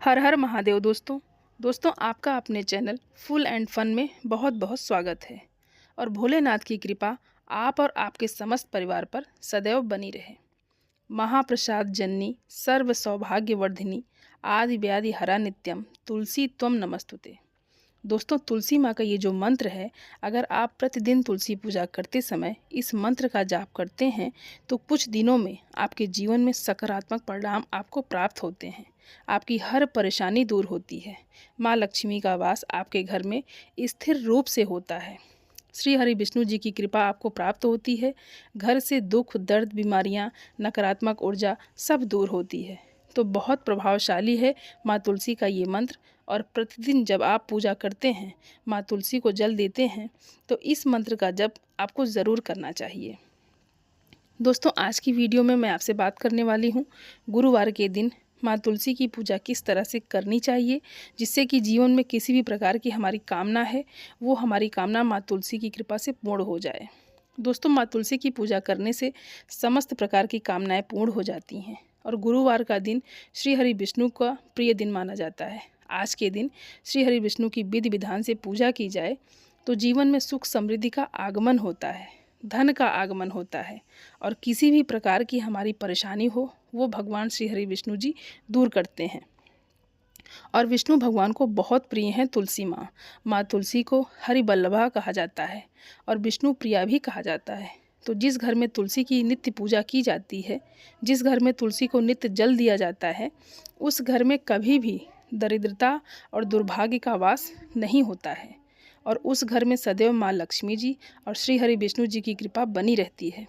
हर हर महादेव दोस्तों आपका अपने चैनल फुल एंड फन में बहुत बहुत स्वागत है। और भोलेनाथ की कृपा आप और आपके समस्त परिवार पर सदैव बनी रहे। महाप्रसाद जननी सर्व सौभाग्यवर्धिनी आदि व्याधि हरा नित्यम तुलसी त्वम नमस्तुते। दोस्तों, तुलसी माँ का ये जो मंत्र है, अगर आप प्रतिदिन तुलसी पूजा करते समय इस मंत्र का जाप करते हैं तो कुछ दिनों में आपके जीवन में सकारात्मक परिणाम आपको प्राप्त होते हैं। आपकी हर परेशानी दूर होती है। माँ लक्ष्मी का वास आपके घर में स्थिर रूप से होता है। श्री हरि विष्णु जी की कृपा आपको प्राप्त होती है। घर से दुख, दर्द, बीमारियाँ, नकारात्मक ऊर्जा सब दूर होती है। तो बहुत प्रभावशाली है माँ तुलसी का ये मंत्र। और प्रतिदिन जब आप पूजा करते हैं, माँ तुलसी को जल देते हैं, तो इस मंत्र का जप आपको ज़रूर करना चाहिए। दोस्तों, आज की वीडियो में मैं आपसे बात करने वाली हूँ गुरुवार के दिन माँ तुलसी की पूजा किस तरह से करनी चाहिए, जिससे कि जीवन में किसी भी प्रकार की हमारी कामना है वो हमारी कामना माँ तुलसी की कृपा से पूर्ण हो जाए। दोस्तों, माँ तुलसी की पूजा करने से समस्त प्रकार की कामनाएं पूर्ण हो जाती हैं। और गुरुवार का दिन श्री हरि विष्णु का प्रिय दिन माना जाता है। आज के दिन श्री हरि विष्णु की विधि विधान से पूजा की जाए तो जीवन में सुख समृद्धि का आगमन होता है, धन का आगमन होता है, और किसी भी प्रकार की हमारी परेशानी हो वो भगवान श्री हरि विष्णु जी दूर करते हैं। और विष्णु भगवान को बहुत प्रिय हैं तुलसी माँ। माँ तुलसी को हरि वल्लभा कहा जाता है और विष्णु प्रिया भी कहा जाता है। तो जिस घर में तुलसी की नित्य पूजा की जाती है, जिस घर में तुलसी को नित्य जल दिया जाता है, उस घर में कभी भी दरिद्रता और दुर्भाग्य का वास नहीं होता है। और उस घर में सदैव माँ लक्ष्मी जी और श्री हरि विष्णु जी की कृपा बनी रहती है।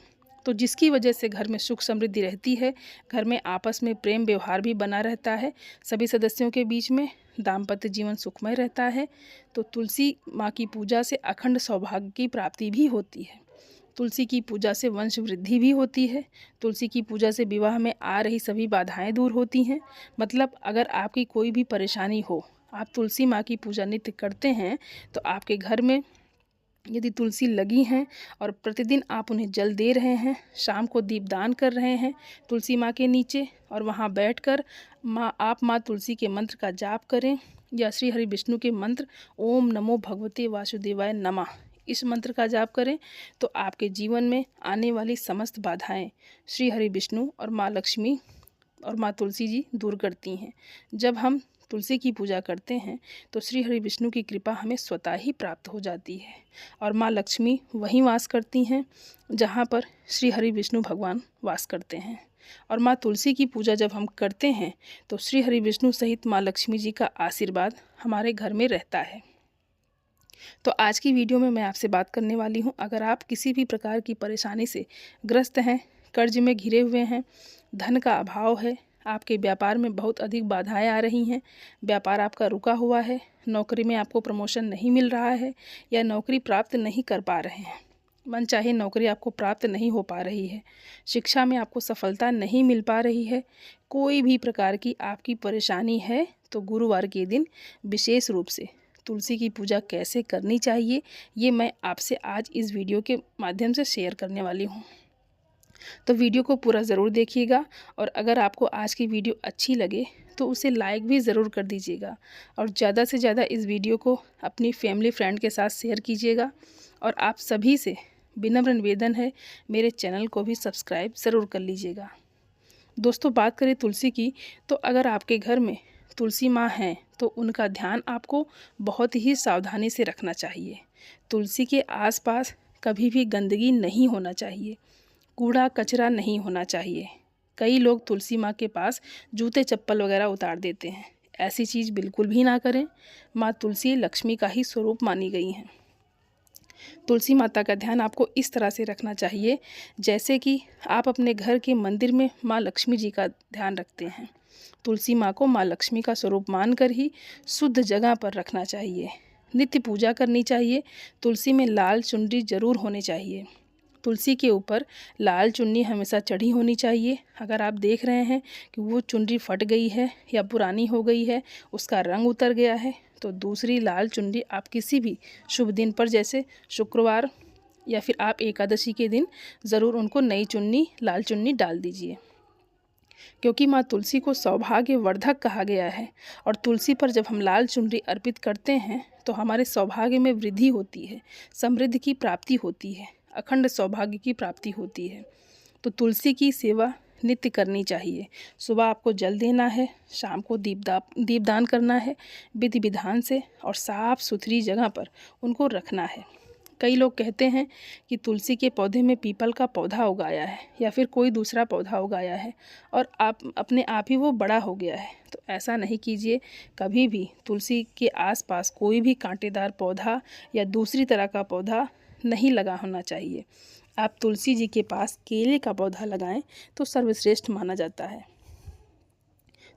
तो जिसकी वजह से घर में सुख समृद्धि रहती है, घर में आपस में प्रेम व्यवहार भी बना रहता है, सभी सदस्यों के बीच में दाम्पत्य जीवन सुखमय रहता है। तो तुलसी माँ की पूजा से अखंड सौभाग्य की प्राप्ति भी होती है। तुलसी की पूजा से वंश वृद्धि भी होती है। तुलसी की पूजा से विवाह में आ रही सभी बाधाएं दूर होती हैं। मतलब अगर आपकी कोई भी परेशानी हो, आप तुलसी माँ की पूजा नित्य करते हैं, तो आपके घर में यदि तुलसी लगी हैं और प्रतिदिन आप उन्हें जल दे रहे हैं, शाम को दीपदान कर रहे हैं तुलसी माँ के नीचे, और वहाँ बैठकर माँ तुलसी के मंत्र का जाप करें, या श्री हरि विष्णु के मंत्र ओम नमो भगवते वासुदेवाय नमः इस मंत्र का जाप करें, तो आपके जीवन में आने वाली समस्त बाधाएं श्री हरि विष्णु और माँ लक्ष्मी और माँ तुलसी जी दूर करती हैं। जब हम तुलसी की पूजा करते हैं तो श्री हरि विष्णु की कृपा हमें स्वतः ही प्राप्त हो जाती है। और माँ लक्ष्मी वहीं वास करती हैं जहाँ पर श्री हरि विष्णु भगवान वास करते हैं। और माँ तुलसी की पूजा जब हम करते हैं तो श्री हरि विष्णु सहित माँ लक्ष्मी जी का आशीर्वाद हमारे घर में रहता है। तो आज की वीडियो में मैं आपसे बात करने वाली हूँ, अगर आप किसी भी प्रकार की परेशानी से ग्रस्त हैं, कर्ज में घिरे हुए हैं, धन का अभाव है, आपके व्यापार में बहुत अधिक बाधाएं आ रही हैं, व्यापार आपका रुका हुआ है, नौकरी में आपको प्रमोशन नहीं मिल रहा है, या नौकरी प्राप्त नहीं कर पा रहे हैं, मन चाहे नौकरी आपको प्राप्त नहीं हो पा रही है, शिक्षा में आपको सफलता नहीं मिल पा रही है, कोई भी प्रकार की आपकी परेशानी है, तो गुरुवार के दिन विशेष रूप से तुलसी की पूजा कैसे करनी चाहिए, ये मैं आपसे आज इस वीडियो के माध्यम से शेयर करने वाली हूँ। तो वीडियो को पूरा ज़रूर देखिएगा, और अगर आपको आज की वीडियो अच्छी लगे तो उसे लाइक भी ज़रूर कर दीजिएगा, और ज़्यादा से ज़्यादा इस वीडियो को अपनी फैमिली फ्रेंड के साथ शेयर कीजिएगा। और आप सभी से विनम्र निवेदन है, मेरे चैनल को भी सब्सक्राइब ज़रूर कर लीजिएगा। दोस्तों, बात करें तुलसी की, तो अगर आपके घर में तुलसी माँ हैं तो उनका ध्यान आपको बहुत ही सावधानी से रखना चाहिए। तुलसी के आसपास कभी भी गंदगी नहीं होना चाहिए, कूड़ा कचरा नहीं होना चाहिए। कई लोग तुलसी माँ के पास जूते चप्पल वगैरह उतार देते हैं, ऐसी चीज़ बिल्कुल भी ना करें। माँ तुलसी लक्ष्मी का ही स्वरूप मानी गई हैं। तुलसी माता का ध्यान आपको इस तरह से रखना चाहिए जैसे कि आप अपने घर के मंदिर में माँ लक्ष्मी जी का ध्यान रखते हैं। तुलसी माँ को माँ लक्ष्मी का स्वरूप मानकर ही शुद्ध जगह पर रखना चाहिए, नित्य पूजा करनी चाहिए। तुलसी में लाल चुनरी जरूर होनी चाहिए। तुलसी के ऊपर लाल चुन्नी हमेशा चढ़ी होनी चाहिए। अगर आप देख रहे हैं कि वो चुनरी फट गई है या पुरानी हो गई है, उसका रंग उतर गया है, तो दूसरी लाल चुन्नी आप किसी भी शुभ दिन पर, जैसे शुक्रवार या फिर आप एकादशी के दिन, ज़रूर उनको नई चुन्नी, लाल चुन्नी डाल दीजिए। क्योंकि माँ तुलसी को सौभाग्यवर्धक कहा गया है। और तुलसी पर जब हम लाल चुनरी अर्पित करते हैं तो हमारे सौभाग्य में वृद्धि होती है, समृद्धि की प्राप्ति होती है, अखंड सौभाग्य की प्राप्ति होती है। तो तुलसी की सेवा नित्य करनी चाहिए। सुबह आपको जल देना है, शाम को दीपदान करना है विधि विधान से, और साफ़ सुथरी जगह पर उनको रखना है। कई लोग कहते हैं कि तुलसी के पौधे में पीपल का पौधा उगाया है या फिर कोई दूसरा पौधा उगाया है और आप अपने आप ही वो बड़ा हो गया है। तो ऐसा नहीं कीजिए। कभी भी तुलसी के आसपास कोई भी कांटेदार पौधा या दूसरी तरह का पौधा नहीं लगा होना चाहिए। आप तुलसी जी के पास केले का पौधा लगाएं तो सर्वश्रेष्ठ माना जाता है।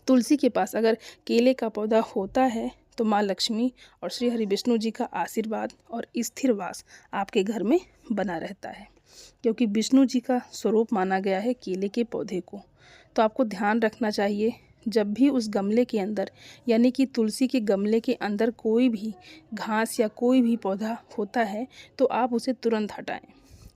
तुलसी के पास अगर केले का पौधा होता है तो माँ लक्ष्मी और श्री हरि विष्णु जी का आशीर्वाद और स्थिर वास आपके घर में बना रहता है, क्योंकि विष्णु जी का स्वरूप माना गया है केले के पौधे को। तो आपको ध्यान रखना चाहिए, जब भी उस गमले के अंदर यानी कि तुलसी के गमले के अंदर कोई भी घास या कोई भी पौधा होता है तो आप उसे तुरंत हटाएं।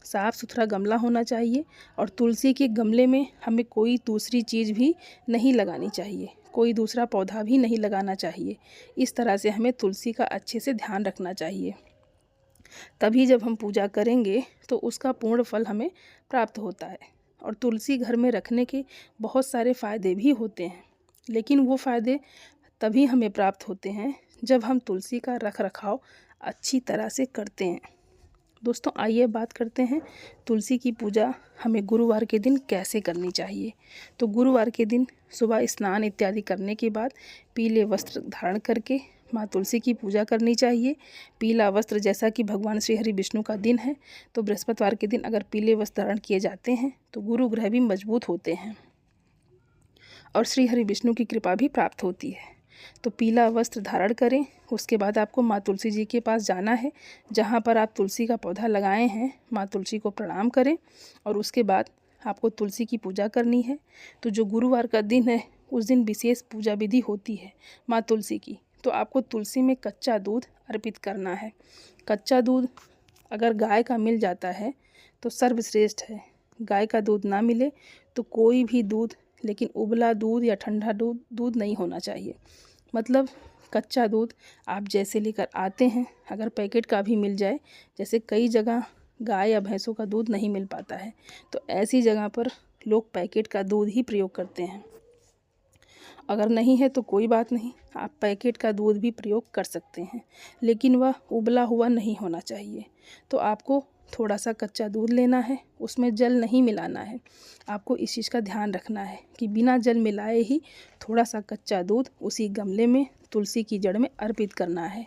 साफ़ सुथरा गमला होना चाहिए और तुलसी के गमले में हमें कोई दूसरी चीज़ भी नहीं लगानी चाहिए, कोई दूसरा पौधा भी नहीं लगाना चाहिए। इस तरह से हमें तुलसी का अच्छे से ध्यान रखना चाहिए। तभी जब हम पूजा करेंगे तो उसका पूर्ण फल हमें प्राप्त होता है। और तुलसी घर में रखने के बहुत सारे फ़ायदे भी होते हैं, लेकिन वो फ़ायदे तभी हमें प्राप्त होते हैं जब हम तुलसी का रख रखाव अच्छी तरह से करते हैं। दोस्तों, आइए बात करते हैं तुलसी की पूजा हमें गुरुवार के दिन कैसे करनी चाहिए। तो गुरुवार के दिन सुबह स्नान इत्यादि करने के बाद पीले वस्त्र धारण करके माँ तुलसी की पूजा करनी चाहिए। पीला वस्त्र, जैसा कि भगवान श्री हरि विष्णु का दिन है तो बृहस्पतिवार के दिन अगर पीले वस्त्र धारण किए जाते हैं तो गुरु ग्रह भी मजबूत होते हैं और श्री हरि विष्णु की कृपा भी प्राप्त होती है। तो पीला वस्त्र धारण करें। उसके बाद आपको माँ तुलसी जी के पास जाना है, जहाँ पर आप तुलसी का पौधा लगाए हैं माँ तुलसी को प्रणाम करें और उसके बाद आपको तुलसी की पूजा करनी है। तो जो गुरुवार का दिन है उस दिन विशेष पूजा विधि होती है माँ तुलसी की। तो आपको तुलसी में कच्चा दूध अर्पित करना है। कच्चा दूध अगर गाय का मिल जाता है तो सर्वश्रेष्ठ है। गाय का दूध ना मिले तो कोई भी दूध, लेकिन उबला दूध या ठंडा दूध नहीं होना चाहिए। मतलब कच्चा दूध आप जैसे लेकर आते हैं, अगर पैकेट का भी मिल जाए, जैसे कई जगह गाय या भैंसों का दूध नहीं मिल पाता है तो ऐसी जगह पर लोग पैकेट का दूध ही प्रयोग करते हैं। अगर नहीं है तो कोई बात नहीं, आप पैकेट का दूध भी प्रयोग कर सकते हैं, लेकिन वह उबला हुआ नहीं होना चाहिए। तो आपको थोड़ा सा कच्चा दूध लेना है, उसमें जल नहीं मिलाना है। आपको इस चीज़ का ध्यान रखना है कि बिना जल मिलाए ही थोड़ा सा कच्चा दूध उसी गमले में तुलसी की जड़ में अर्पित करना है।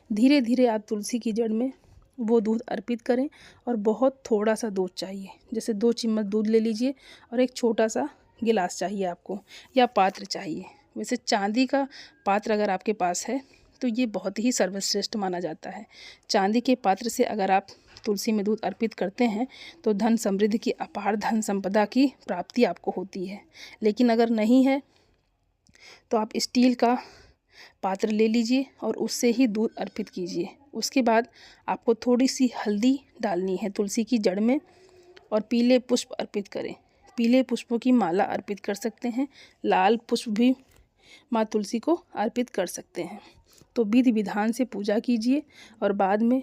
धीरे धीरे आप तुलसी की जड़ में वो दूध अर्पित करें और बहुत थोड़ा सा दूध चाहिए, जैसे 2 चम्मच दूध ले लीजिए और एक छोटा सा गिलास चाहिए आपको या पात्र चाहिए। वैसे चांदी का पात्र अगर आपके पास है तो ये बहुत ही सर्वश्रेष्ठ माना जाता है। चांदी के पात्र से अगर आप तुलसी में दूध अर्पित करते हैं तो धन समृद्धि की, अपार धन संपदा की प्राप्ति आपको होती है। लेकिन अगर नहीं है तो आप स्टील का पात्र ले लीजिए और उससे ही दूध अर्पित कीजिए। उसके बाद आपको थोड़ी सी हल्दी डालनी है तुलसी की जड़ में और पीले पुष्प अर्पित करें। पीले पुष्पों की माला अर्पित कर सकते हैं, लाल पुष्प भी माँ तुलसी को अर्पित कर सकते हैं। तो विधि विधान से पूजा कीजिए और बाद में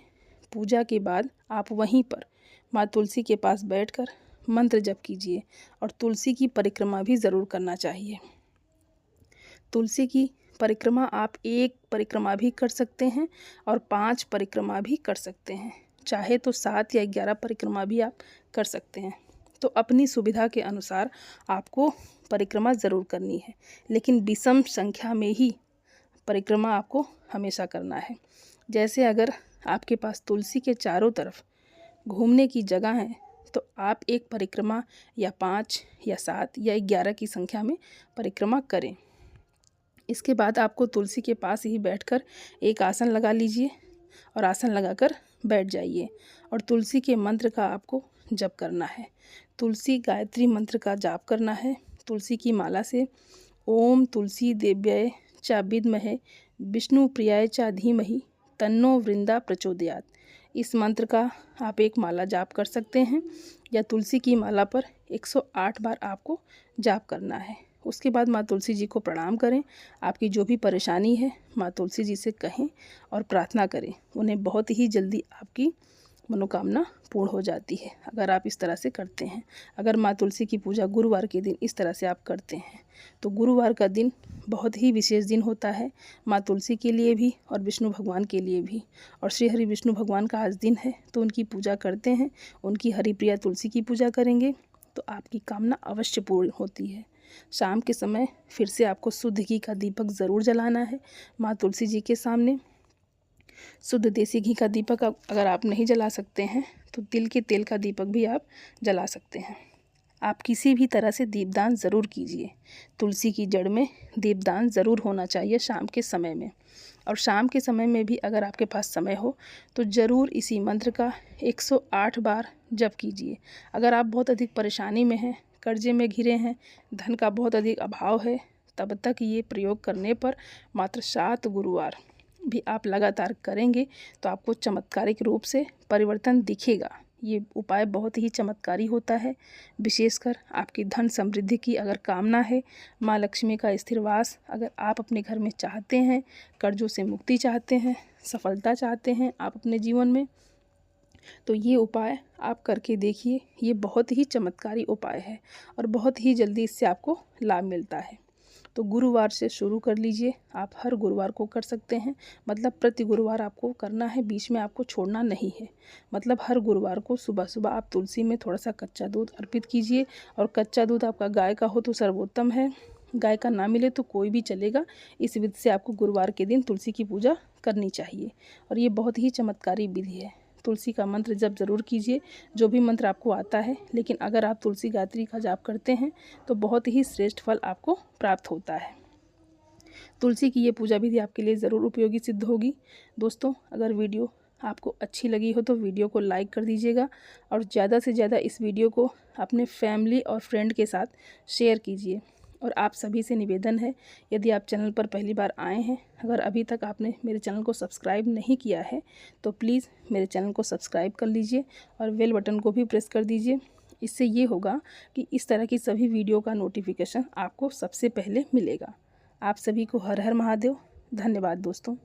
पूजा के बाद आप वहीं पर माँ तुलसी के पास बैठकर मंत्र जप कीजिए और तुलसी की परिक्रमा भी ज़रूर करना चाहिए। तुलसी की परिक्रमा आप 1 परिक्रमा भी कर सकते हैं और 5 परिक्रमा भी कर सकते हैं, चाहे तो 7 या 11 परिक्रमा भी आप कर सकते हैं। तो अपनी सुविधा के अनुसार आपको परिक्रमा ज़रूर करनी है, लेकिन विषम संख्या में ही परिक्रमा आपको हमेशा करना है। जैसे अगर आपके पास तुलसी के चारों तरफ घूमने की जगह है तो आप 1 परिक्रमा या 5 या 7 या 11 की संख्या में परिक्रमा करें। इसके बाद आपको तुलसी के पास ही बैठकर एक आसन लगा लीजिए और आसन लगाकर बैठ जाइए और तुलसी के मंत्र का आपको जप करना है। तुलसी गायत्री मंत्र का जाप करना है। तुलसी की माला से ओम तुलसी देव्याय च विद्महे विष्णु प्रियाय च धीमहि तन्नो वृंदा प्रचोदयात्, इस मंत्र का आप एक माला जाप कर सकते हैं या तुलसी की माला पर 108 बार आपको जाप करना है। उसके बाद माँ तुलसी जी को प्रणाम करें। आपकी जो भी परेशानी है माँ तुलसी जी से कहें और प्रार्थना करें। उन्हें बहुत ही जल्दी आपकी मनोकामना पूर्ण हो जाती है अगर आप इस तरह से करते हैं। अगर माँ तुलसी की पूजा गुरुवार के दिन इस तरह से आप करते हैं तो गुरुवार का दिन बहुत ही विशेष दिन होता है माँ तुलसी के लिए भी और विष्णु भगवान के लिए भी। और श्री हरि विष्णु भगवान का आज दिन है तो उनकी पूजा करते हैं, उनकी हरिप्रिया तुलसी की पूजा करेंगे तो आपकी कामना अवश्य पूर्ण होती है। शाम के समय फिर से आपको शुद्ध घी का दीपक ज़रूर जलाना है माँ तुलसी जी के सामने। शुद्ध देसी घी का दीपक अगर आप नहीं जला सकते हैं तो तिल के तेल का दीपक भी आप जला सकते हैं। आप किसी भी तरह से दीपदान ज़रूर कीजिए। तुलसी की जड़ में दीपदान ज़रूर होना चाहिए शाम के समय में। और शाम के समय में भी अगर आपके पास समय हो तो ज़रूर इसी मंत्र का 108 बार जप कीजिए। अगर आप बहुत अधिक परेशानी में हैं, कर्जे में घिरे हैं, धन का बहुत अधिक अभाव है, तब तक ये प्रयोग करने पर मात्र 7 गुरुवार भी आप लगातार करेंगे तो आपको चमत्कारिक रूप से परिवर्तन दिखेगा। ये उपाय बहुत ही चमत्कारी होता है। विशेषकर आपकी धन समृद्धि की अगर कामना है, माँ लक्ष्मी का स्थिर वास अगर आप अपने घर में चाहते हैं, कर्जों से मुक्ति चाहते हैं, सफलता चाहते हैं आप अपने जीवन में, तो ये उपाय आप करके देखिए। ये बहुत ही चमत्कारी उपाय है और बहुत ही जल्दी इससे आपको लाभ मिलता है। तो गुरुवार से शुरू कर लीजिए। आप हर गुरुवार को कर सकते हैं, मतलब प्रति गुरुवार आपको करना है, बीच में आपको छोड़ना नहीं है। मतलब हर गुरुवार को सुबह सुबह आप तुलसी में थोड़ा सा कच्चा दूध अर्पित कीजिए। और कच्चा दूध आपका गाय का हो तो सर्वोत्तम है, गाय का ना मिले तो कोई भी चलेगा। इस विधि से आपको गुरुवार के दिन तुलसी की पूजा करनी चाहिए और ये बहुत ही चमत्कारी विधि है। तुलसी का मंत्र जप ज़रूर कीजिए, जो भी मंत्र आपको आता है। लेकिन अगर आप तुलसी गायत्री का जाप करते हैं तो बहुत ही श्रेष्ठ फल आपको प्राप्त होता है। तुलसी की ये पूजा विधि आपके लिए ज़रूर उपयोगी सिद्ध होगी। दोस्तों, अगर वीडियो आपको अच्छी लगी हो तो वीडियो को लाइक कर दीजिएगा और ज़्यादा से ज़्यादा इस वीडियो को अपने फैमिली और फ्रेंड के साथ शेयर कीजिए। और आप सभी से निवेदन है, यदि आप चैनल पर पहली बार आए हैं, अगर अभी तक आपने मेरे चैनल को सब्सक्राइब नहीं किया है तो प्लीज़ मेरे चैनल को सब्सक्राइब कर लीजिए और बेल बटन को भी प्रेस कर दीजिए। इससे ये होगा कि इस तरह की सभी वीडियो का नोटिफिकेशन आपको सबसे पहले मिलेगा। आप सभी को हर हर महादेव। धन्यवाद दोस्तों।